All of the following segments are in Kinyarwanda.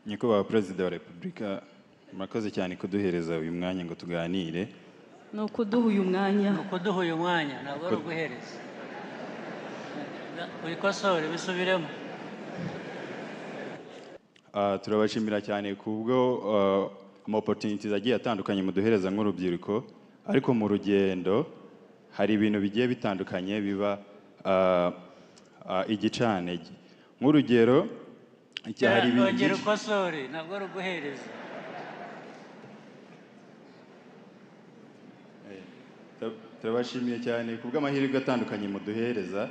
Nyakubahwa Perezida wa Repubulika, murakoze cyane kuduhereza uyu mwanya ngo tuganire. No kuduha uyu mwanya. Ntabwo ari uguhereza. Ubikosore bisubiremo. Turabashimira cyane kubwo opportunities agiye atandukanye muduhereza nk'urubyiruko, ariko mu rugendo hari ibintu bigiye bitandukanye biba igicanege. Nk'urugero hari ibintu ukosore ntabwo ari uguhereza. Turabashimiye cyane kubw'amahirwe atandukanye muduhereza.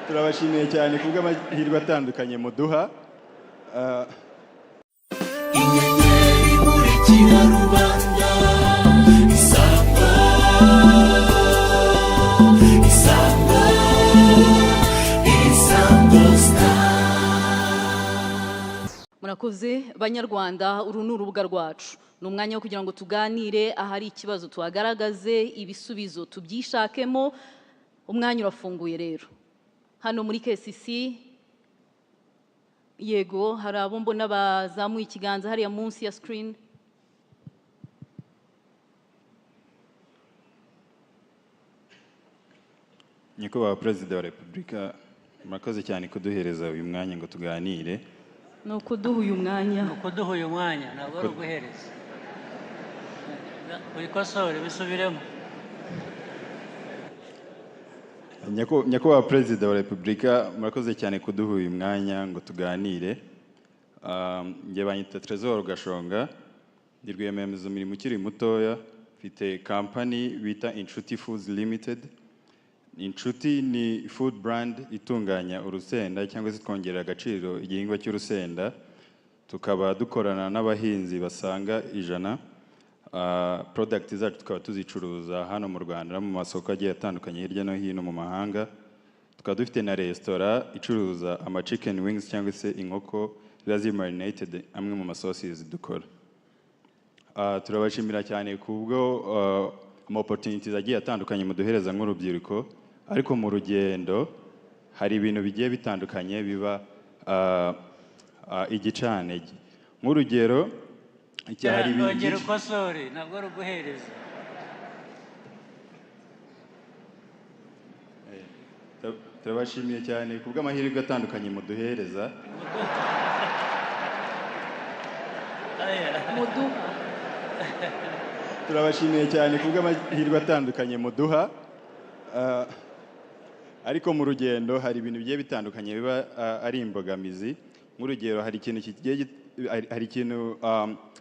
Turabashimiye cyane kubw'amahirwe atandukanye muduha. Inyenyeri imurikira rubanda, Isango, Isango, Isango Star. Murakoze banyarwanda, uru ni urubuga rwacu. Ni umwanya wo kugira ngo tuganire, ahari ikibazo tuhagaragaze, ibisubizo tubyishakemo. Umwanya urafunguye rero. Hano muri KCC, yego, hari abo mbona bazamuye ikiganza hariya munsi ya screen. Nyakubahwa Perezida wa Repubulika, murakoze cyane kuduhereza uyu mwanya ngo tuganire. No kuduha uyu mwanya. Ntabwo ari uguhereza. Ubikosore bisubiremo. Nyakubahwa Perezida wa Repubulika, murakoze cyane kuduha uyu mwanya ngo tuganire. Njye banyita Trésor Gashonga, ndi rwiyemezamirimo ukiri mutoya, mfite company bita Inshuti Foods Limited. Inshuti ni food brand itunganya urusenda cyangwa se twongerera agaciro igihingwa cy'urusenda. Tukaba dukorana n'abahinzi basaga 100. Product zacu tukaba tuzicuruza hano mu Rwanda no mu masoko agiye atandukanye hirya no hino mu mahanga. Tukaba dufite na restaurant icuruza ama chicken wings cyangwa se inkoko ziba marinated amwe mu sauces dukora. Turabashimira cyane kubwo opportunities agiye atandukanye muduhereza nk'urubyiruko, ariko mu rugendo hari ibintu bigiye bitandukanye biba igicanege. Nk'urugero hari ibintu ukosore ntabwo ari uguhereza. Turabashimiye cyane kubw'amahirwe atandukanye muduhereza. Turabashimiye cyane kubw'amahirwe atandukanye muduha. Ariko mu rugendo hari ibintu bigiye bitandukanye biba ari imbogamizi. Nk'urugero hari ikintu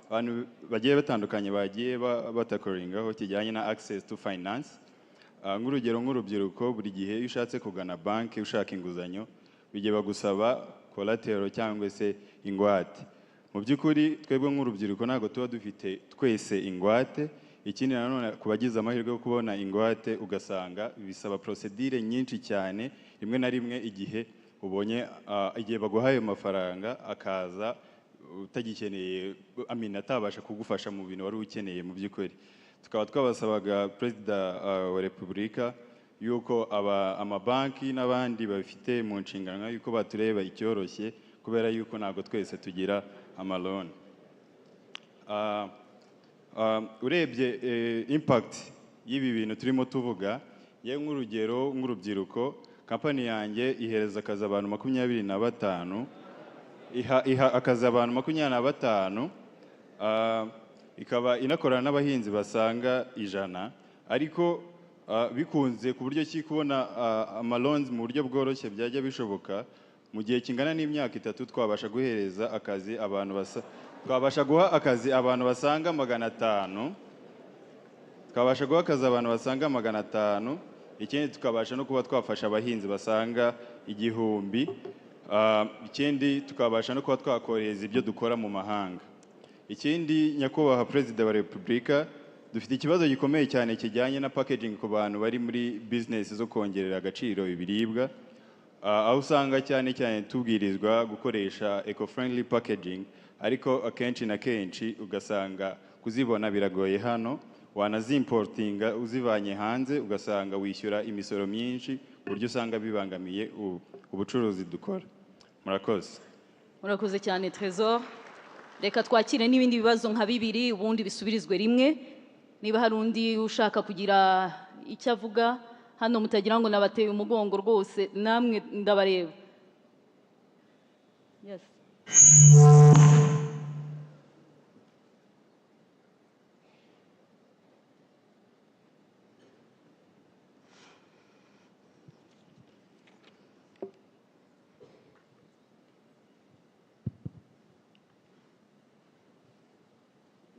abantu bagiye batandukanye bagiye batakoringaho kijyanye na access to finance. Nk'urugero nk'urubyiruko, buri gihe iyo ushatse kugana banki ushaka inguzanyo bigiye bagusaba collateral cyangwa se ingwate. Mu by'ukuri twebwe nk'urubyiruko ntabwo tuba dufite twese ingwate. Ikindi nanone ku bagize amahirwe yo kubona ingwate ugasanga bisaba procedure nyinshi cyane, rimwe na rimwe igihe ubonye igihe baguhaye amafaranga akaza utagikeneye, atabasha kugufasha mu bintu wari ukeneye mu by'ukuri. Tukaba twabasabaga Perezida wa Repubulika yuko amabanki n'abandi bafite mu nshingano yuko batureba icyoroshye, kubera yuko ntabwo twese tugira amaloni. Urebye impact y'ibi bintu turimo tuvuga, yewe nk'urugero nk'urubyiruko, kampani yanjye ihereza akazi abantu 25, iha akazi abantu 25, ikaba inakorana n'abahinzi basaga 100, ariko bikunze ku buryo ki kubona amalons mu buryo bworoshye byajya bishoboka. Mu gihe kingana n'imyaka 3 twabasha guhereza akazi abantu twabasha guha akazi abantu basaga 500. Twabasha guha akazi abantu basaga 500. Ikindi tukabasha no kuba twafasha abahinzi basaga 1000. Ikindi tukabasha no kuba twakoreza ibyo dukora mu mahanga. Ikindi, Nyakubahwa Perezida wa Repubulika, dufite ikibazo gikomeye cyane kijyanye na packaging ku bantu bari muri business zo kongerera agaciro ibiribwa. Aho usanga cyane tubwirizwa gukoresha eco-friendly packaging, ariko akenshi na kenshi ugasanga kuzibona biragoye hano. Wanazimportinga uzivanye hanze ugasanga wishyura imisoro myinshi uburyo usanga bibangamiye ubucuruzi dukora. Murakoze. Murakoze cyane Trésor. Reka twakire n'ibindi bibazo nka bibiri ubundi bisubirizwe rimwe. Niba hari undi ushaka kugira icyo avuga, hano mutagira ngo nabateye umugongo rwose, namwe ndabareba. Yes.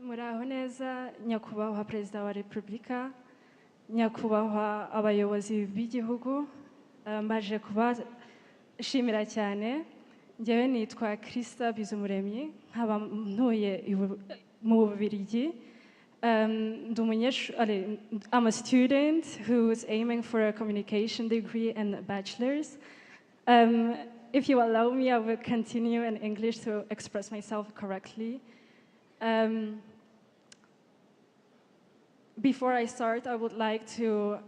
Muraho neza nyakubahwa Perezida wa Repubulika, nyakubahwa abayobozi b'igihugu, mbaje kubashimira cyane. Njyewe nitwa Krista Bizumuremyi, nkaba ntuye mu Bubiligi. I'm a student who is aiming for a communication degree and a bachelor's. If you allow me, I will continue in English to express myself correctly. Before I start, I would like to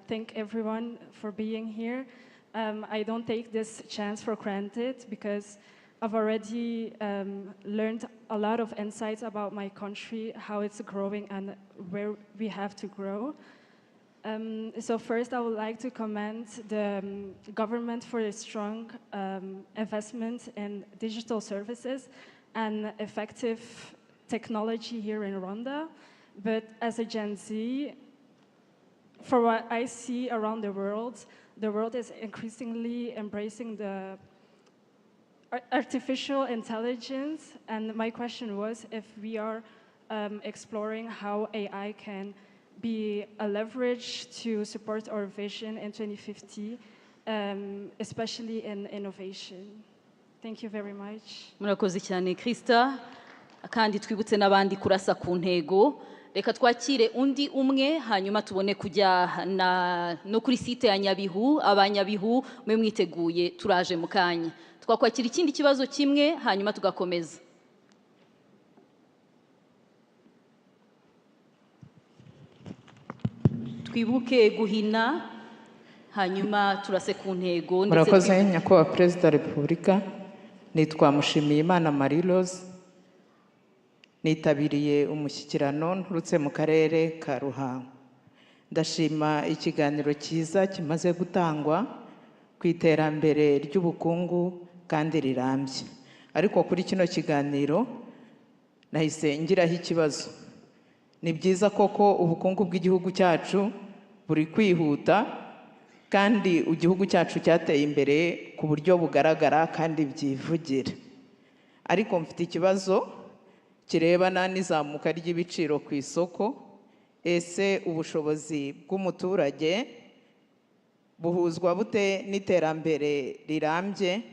thank everyone for being here. I don't take this chance for granted because I've already learned a lot of insights about my country, how it's growing and where we have to grow. So first, I would like to commend the government for its strong investment in digital services and effective technology here in Rwanda. But as a Gen Z, for what I see around the world is increasingly embracing the artificial intelligence. And my question was if we are exploring how AI can be a leverage to support our vision in 2050, especially in innovation. Thank you very much. Murakoze cyane Krista, kandi twibutse n'abandi kurasa ku ntego. Reka twakire undi umwe hanyuma tubone kujya no kuri site ya Nyabihu. Abanyabihu mwe mwiteguye, turaje mu kanya. Twakwakira ikindi kibazo kimwe hanyuma tugakomeza. Twibuke guhina hanyuma turase ku ntego. Murakoze nyakubahwa Perezida wa Repubulika. Nitwa Mushimiyimana Marie Rose. Nitabiriye umushyikirano nturutse mu karere ka Ruhango. Ndashima ikiganiro cyiza kimaze gutangwa ku iterambere ry'ubukungu kandi rirambye. Ariko kuri kino kiganiro nahise ngiraho ikibazo. Ni byiza koko ubukungu bw'igihugu cyacu buri kwihuta kandi igihugu cyacu cyateye imbere ku buryo bugaragara kandi byivugira. Ariko mfite ikibazo kirebana n'izamuka ry'ibiciro ku isoko. Ese ubushobozi bw'umuturage buhuzwa bute n'iterambere rirambye,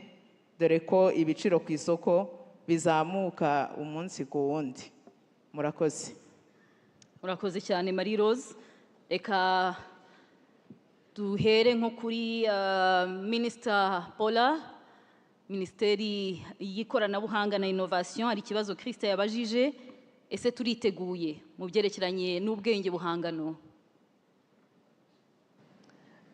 dore ko ibiciro ku isoko bizamuka umunsi ku wundi? Murakoze. Murakoze cyane Marie Rose. Reka duhere nko kuri Minister Paula, Minisiteri y'Ikoranabuhanga na Innovation. Hari ikibazo Krista yabajije, ese turiteguye mu byerekeranye n'ubwenge buhangano?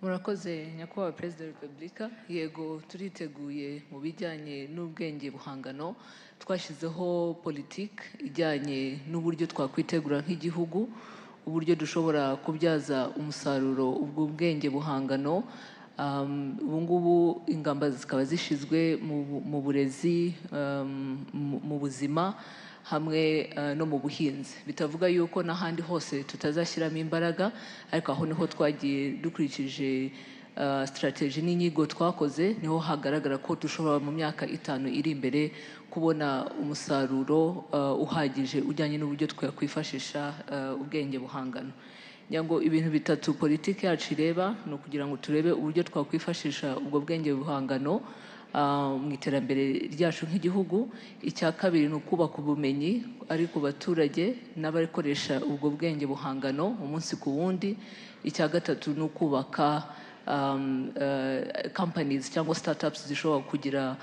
Murakoze nyakubahwa Perezida wa Repubulika. Yego, turiteguye mu bijyanye n'ubwenge buhangano. Twashyizeho politiki ijyanye n'uburyo twakwitegura nk'igihugu, uburyo dushobora kubyaza umusaruro ubwo bwenge buhangano. Ubu ngubu ingamba zikaba zishyizwe mu burezi, mu buzima hamwe no mu buhinzi. Bitavuga yuko n'ahandi hose tutazashyiramo imbaraga, ariko aho niho twagiye dukurikije strategy n'inyigo twakoze, niho hagaragara ko dushobora mu myaka 5 iri imbere kubona umusaruro uhagije ujyanye n'uburyo twakwifashisha ubwenge buhangano. Nyango ibintu bitatu politiki yacu ireba no kugira ngo turebe uburyo twakwifashisha ubwo bwenge buhangano mu iterambere ryacu nk'igihugu. Icya kabiri ni ukubaka ubumenyi ari ku baturage n'abarikoresha ubwo bwenge buhangano umunsi ku wundi. Icya gatatu ni ukubaka companies cyangwa startups zishobora kugira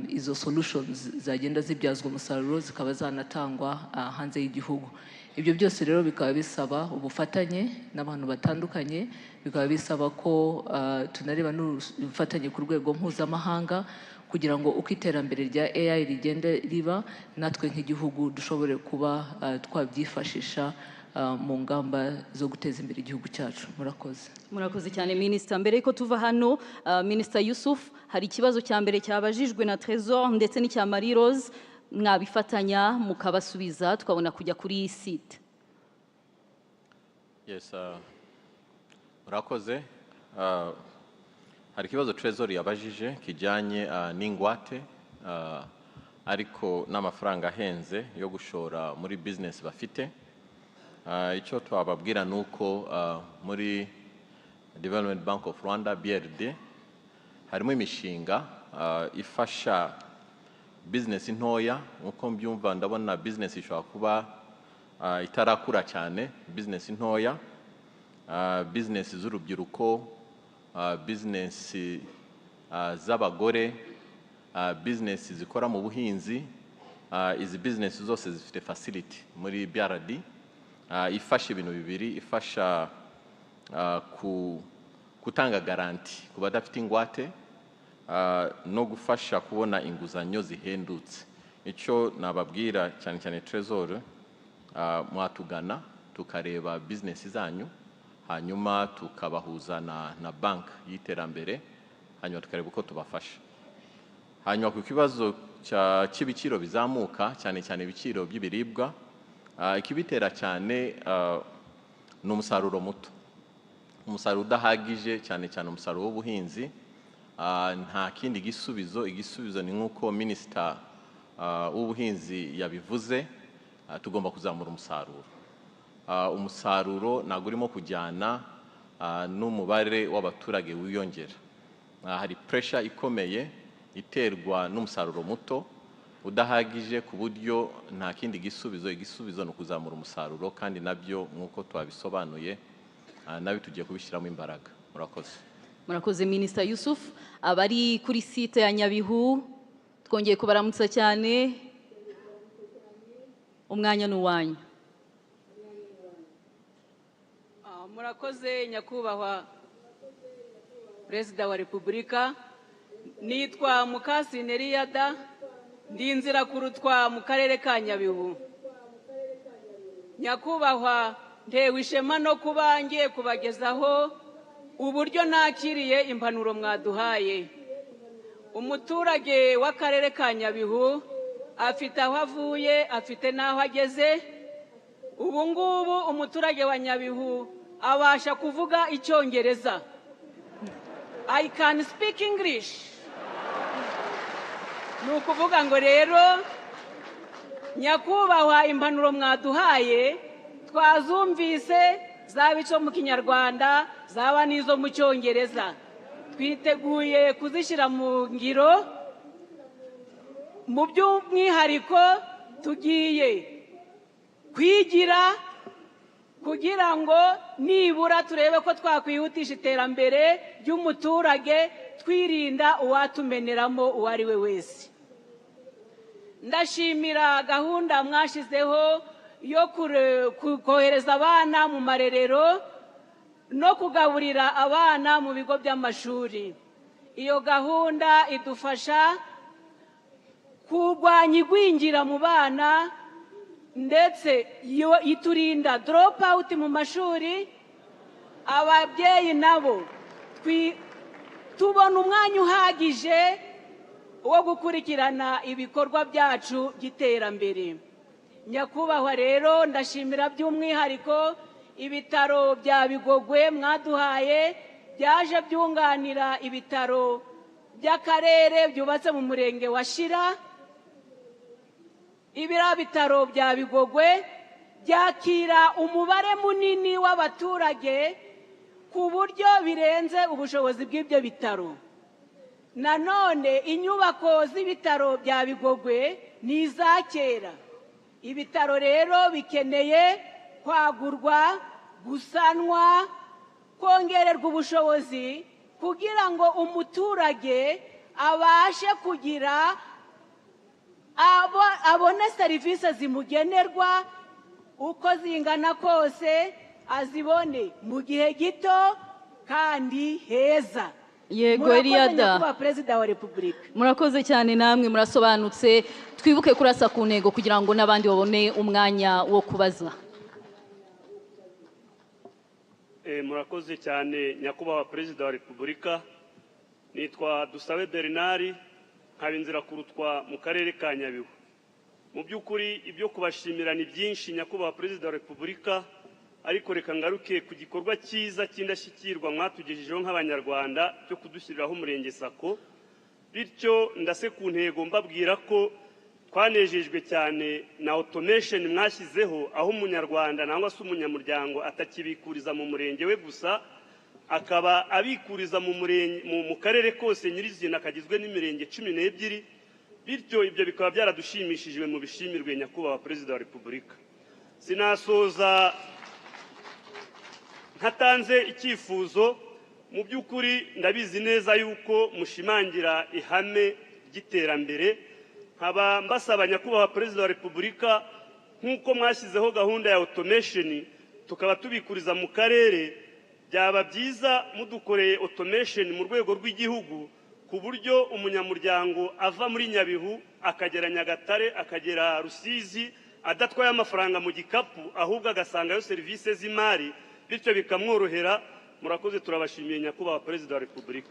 izo solutions zagenda zibyazwa umusaruro zikaba zanatangwa hanze y'igihugu. ibyo byose rero bikaba bisaba ubufatanye n'abantu batandukanye, bikaba bisaba ko tunareba n'ubufatanye ku rwego mpuzamahanga kugira ngo uko iterambere rya AI rigenda riba natwe nk'igihugu dushobore kuba twabyifashisha mu ngamba zo guteza imbere igihugu cyacu. Murakoze. Murakoze cyane Minister. Mbere yuko tuva hano, Minister Yusuf, hari ikibazo cya mbere cyabajijwe na Trésor ndetse n'icya Marie Rose, mwabifatanya mukabasubiza tukabona kujya kuri iyi site. Yes, murakoze. Hari ikibazo Trésor yabajije kijyanye n'ingwate ariko n'amafaranga ahenze yo gushora muri business bafite. Icyo twababwira nuko muri Development Bank of Rwanda BRD harimo imishinga ifasha business ntoya. Nkuko mbyumva ndabona business ishobora kuba itarakura cyane, business ntoya, business z'urubyiruko, business z'abagore, business zikora mu buhinzi. Izi business zose zifite facility muri BRD ifasha ibintu bibiri: ifasha gutanga garanti ku badafite ingwate no gufasha kubona inguzanyo zihendutse. Icyo nababwira cyane cyane Trésor, mwatugana tukareba business zanyu, hanyuma tukabahuza na bank y'iterambere, hanyuma tukareba uko tubafasha. Hanyuma ku kibazo cy'ibiciro bizamuka, cyane cyane ibiciro by'ibiribwa, ikibitera cyane ni umusaruro muto, umusaruro udahagije, cyane cyane umusaruro w'ubuhinzi. Nta kindi gisubizo. Igisubizo ni nk'uko Minister w'ubuhinzi yabivuze, tugomba kuzamura umusaruro. Umusaruro ntabwo urimo kujyana n'umubare w'abaturage wiyongera. Hari pressure ikomeye iterwa n'umusaruro muto udahagije, ku buryo nta kindi gisubizo. Igisubizo ni ukuzamura umusaruro, kandi nabyo nk'uko twabisobanuye nabi tugiye kubishyiramo imbaraga. Murakoze. Murakoze Minister Yusuf. Abari kuri site ya Nyabihu twongeye kubaramutsa cyane, umwanya n'uwanyu. Murakoze nyakubahwa Perezida wa Repubulika. Nitwa Mukasine Eliyada, ndi Nzirakurutwa mu karere ka Nyabihu. Nyakubahwa, ntewe ishema no kuba ngiye kubagezaho uburyo nakiriye impanuro mwaduhaye. Umuturage w'akarere ka Nyabihu afite aho avuye, afite n'aho ageze. Ubu ngubu umuturage wa Nyabihu abasha kuvuga Icyongereza. I can speak English. Ni ukuvuga ngo rero nyakubahwa, impanuro mwaduhaye twazumvise, zaba izo mu Kinyarwanda zaba n'izo mu Cyongereza. Twiteguye kuzishyira mu ngiro. Mu by'umwihariko tugiye kwigira kugira ngo nibura turebe ko twakwihutisha iterambere ry'umuturage, twirinda uwatumeneramo uwo ari we wese. Ndashimira gahunda mwashyizeho yo kohereza abana mu marerero no kugaburira abana mu bigo by'amashuri. Iyo gahunda idufasha kurwanya igwingira mu bana, ndetse iturinda drop out mu mashuri. Ababyeyi nabo tubona umwanya uhagije wo gukurikirana ibikorwa byacu by'iterambere. Nyakubahwa rero, ndashimira by'umwihariko ibitaro bya Bigogwe mwaduhaye, byaje byunganira ibitaro by'akarere byubatse mu murenge wa Shira. Ibira bitaro bya Bigogwe byakira umubare munini w'abaturage ku buryo birenze ubushobozi bw'ibyo bitaro. Nanone inyubako z'ibitaro bya Bigogwe ni iza kera. Ibitaro rero bikeneye kwagurwa, gusanwa, kongererwa ubushobozi kugira ngo umuturage abashe kugira abone serivisi zimugenerwa uko zingana kose azibone mu gihe gito kandi heza. Yego Eliada, Perezida wa Repubulika. Murakoze cyane namwe murasobanutse. Twibuke kurasa ku ntego kugira ngo n'abandi babone umwanya wo kubaza. Murakoze cyane nyakubahwa Perezida wa Repubulika. Nitwa Dusabe Bernard, nkabinzira kurutwa mu karere ka Nyabihu. Mu by'ukuri ibyo kubashimira ni byinshi nyakubahwa Perezida wa Repubulika, ariko reka ngaruke ku gikorwa cyiza cy'indashyikirwa mwatugejejeho nk'abanyarwanda cyo kudushyiriraho umurenge sako. Bityo ndase ku ntego mbabwira ko twanejejwe cyane na automation mwashyizeho, aho umunyarwanda nangwa se umunyamuryango atakibikuriza mu murenge we gusa, akaba abikuriza mu karere kose nyirizina kagizwe n'imirenge 12. Bityo ibyo bikaba byaradushimishijwe mu bishimirwe nyakubahwa Perezida wa Repubulika. Sinasoza ntatanze icyifuzo. Mu by'ukuri ndabizi neza yuko mushimangira ihame ry'iterambere, nkaba mbasaba nyakubahwa Perezida wa Repubulika, nk'uko mwashyizeho gahunda ya automation tukaba tubikuriza mu karere, byaba byiza mudukoreye automation mu rwego rw'igihugu, ku buryo umunyamuryango ava muri Nyabihu akagera Nyagatare akagera Rusizi adatwaye amafaranga mu gikapu, ahubwo agasangayo serivisi z'imari, bityo bikamworohera. Murakoze, turabashimiye nyakubahwa Perezida wa Repubulika.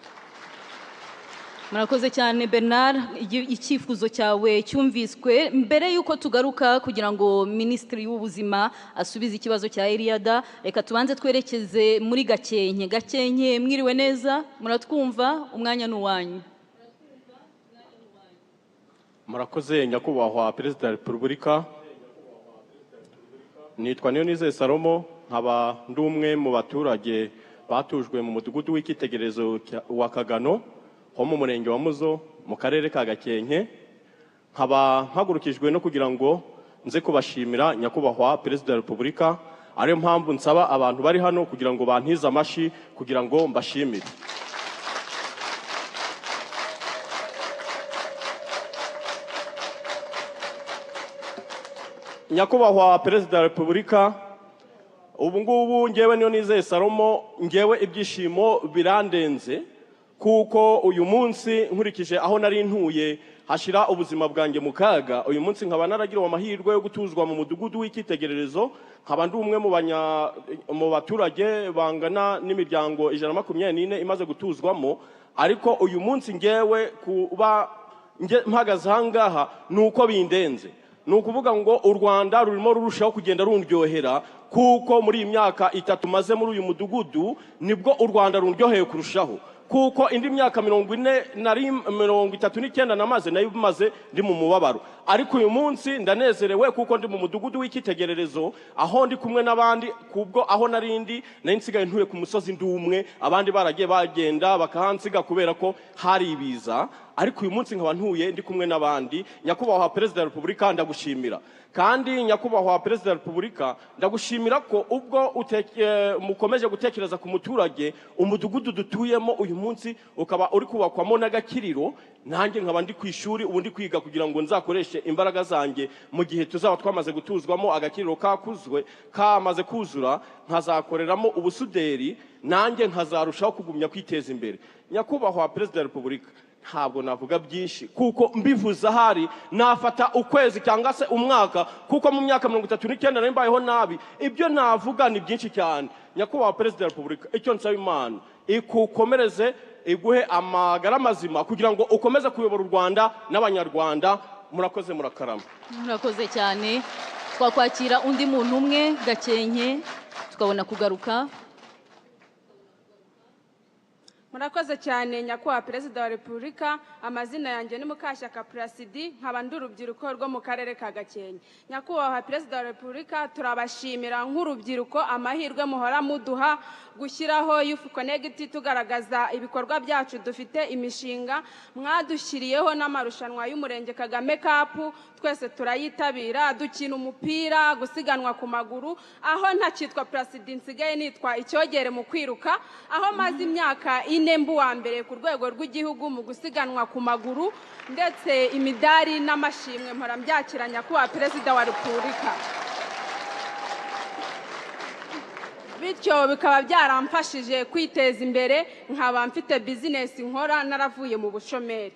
Murakoze cyane Bernard, icyifuzo cyawe cyumviswe. Mbere yuko tugaruka kugira ngo Minisitiri w'Ubuzima asubize ikibazo cya Eliada, reka tubanze twerekeze muri Gakenke. Gakenke, mwiriwe neza, muratwumva? Umwanya n'uwanyu. Murakoze nyakubahwa Perezida wa Repubulika. Nitwa Niyonizeye Salomo, nkaba ndi umwe mu baturage batujwe mu mudugudu w'icyitegererezo wa Kagano ho mu murenge wa Muzo mu karere ka Gakenke. Nkaba mpagurukijwe no kugira ngo nze kubashimira nyakubahwa Perezida wa Repubulika, ariyo mpamvu nsaba abantu bari hano kugira ngo bantize amashi kugira ngo mbashimire. Nyakubahwa Perezida wa Repubulika, ubu ngubu ngewe Niyonizeye Salomo, ngewe ibyishimo birandenze, kuko uyu munsi nkurikije aho nari ntuye hashira ubuzima bwanjye mu kaga. Uyu munsi nkaba naragiriwe amahirwe yo gutuzwa mu mudugudu w'icyitegererezo, nkaba ndi umwe mu baturage bangana n'imiryango 124 imaze gutuzwamo. Ariko uyu munsi ngewe kuba mpagaze ahangaha nuko bindenze, nukuvuga ngo u Rwanda rurimo rurushaho kugenda rundyohera, kuko muri iyi myaka 3 maze muri uyu mudugudu nibwo u Rwanda rundyoheye kurushaho, kuko indi myaka 39 namaze nayo maze ndi mu mubabaro. Ariko uyu munsi ndanezerewe kuko ndi mu mudugudu w'icyitegererezo, aho ndi kumwe n'abandi, kubwo aho narindi nari nsigaye ntuye ku musozi ndumwe, abandi baragiye bagenda bakahansiga kubera ko hari ibiza. Ariko uyu munsi nkaba ntuye ndi kumwe n'abandi. Nyakubahwa Perezida wa Repubulika, ndagushimira. Kandi nyakubahwa Perezida wa Repubulika, ndagushimira ko ubwo mukomeje gutekereza ku muturage, umudugudu dutuyemo uyu munsi ukaba uri kubakwamo n'agakiriro. Nanjye nkaba ndi ku ishuri ubu ndi kwiga kugira ngo nzakoreshe imbaraga zanjye mu gihe tuzaba twamaze gutuzwamo agakiriro kamaze kuzura, nkazakoreramo ubusuderi, nanjye nkazarushaho kugumya kwiteza imbere. Nyakubahwa Perezida wa Repubulika, ntabwo navuga byinshi kuko mbivuza hari nafata ukwezi cyangwa se umwaka, kuko mu myaka 39 nari mbayeho nabi. Ibyo navuga ni byinshi cyane. Nyakubahwa Perezida wa Repubulika, icyo nsaba Imana ikukomereze, iguhe amagara mazima kugira ngo ukomeze kuyobora u Rwanda n'abanyarwanda. Murakoze, murakarama. Murakoze cyane. Twakwakira undi muntu umwe Gakenke tukabona kugaruka. Murakoze cyane nyakubahwa Perezida wa Repubulika. Amazina yanjye ni Mukashyaka Placide, nkaba ndi urubyiruko rwo mu karere ka Gakenke. Nyakubahwa Perezida wa Repubulika, turabashimira nk'urubyiruko amahirwe muhora muduha gushyiraho Youth Connect, tugaragaza ibikorwa byacu, dufite imishinga mwadushyiriyeho n'amarushanwa y'Umurenge Kagame Cup. Twese turayitabira, dukina umupira, gusiganwa ku maguru, aho ntakitwa Placide nsigaye nitwa icyogere mu kwiruka, aho maze imyaka 4 mbu wa mbere ku rwego rw'igihugu mu gusiganwa ku maguru, ndetse imidari n'amashimwe mpora mbyakira nyakubahwa Perezida wa Repubulika. bityo bikaba byaramfashije kwiteza imbere nkaba mfite bizinesi nkora naravuye mu bushomeri.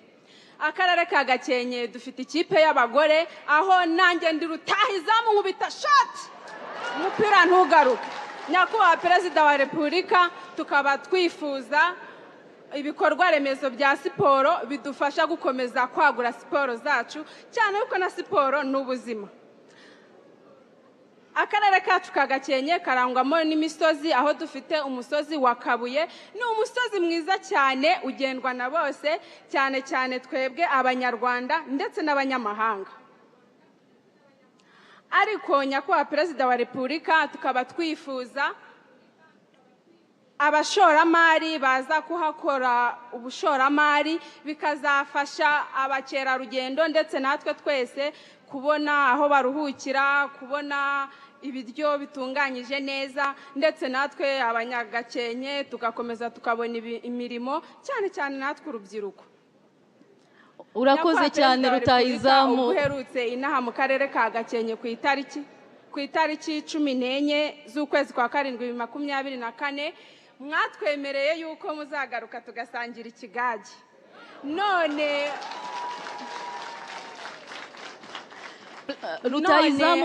Akarere ka Gakenke dufite ikipe y'abagore aho nanjye ndi rutahizamu nkubita shot umupira ntugaruke. Nyakubahwa Perezida wa Repubulika, tukaba twifuza ibikorwa remezo bya siporo bidufasha gukomeza kwagura siporo zacu, cyane yuko na siporo n'ubuzima. Akarere kacu ka Gakenke karangwamo n'imisozi, aho dufite umusozi wa Kabuye. Ni umusozi mwiza cyane ugendwa na bose, cyane cyane twebwe abanyarwanda ndetse n'abanyamahanga. Ariko Nyakubahwa Perezida wa Repubulika, tukaba twifuza abashoramari baza kuhakora ubushoramari, bikazafasha abakerarugendo ndetse natwe twese kubona aho baruhukira, kubona ibiryo bitunganyije neza, ndetse natwe abanyagakenke tugakomeza tukabona imirimo, cyane cyane natwe urubyiruko. Urakoze cyane rutahizamu. Uherutse inaha mu karere ka Gakenke ku itariki 14 z'ukwezi kwa 7 2024, mwatwemereye yuko muzagaruka tugasangira ikigage. None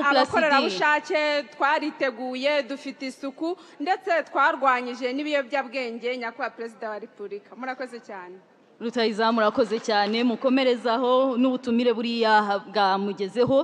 abakorerabushake twariteguye, dufite isuku ndetse twarwanyije n'ibiyobyabwenge. Nyakubahwa Perezida wa Repubulika, murakoze cyane. Rutahizamu, murakoze cyane, mukomerezaho n'ubutumire buriya bwamugezeho.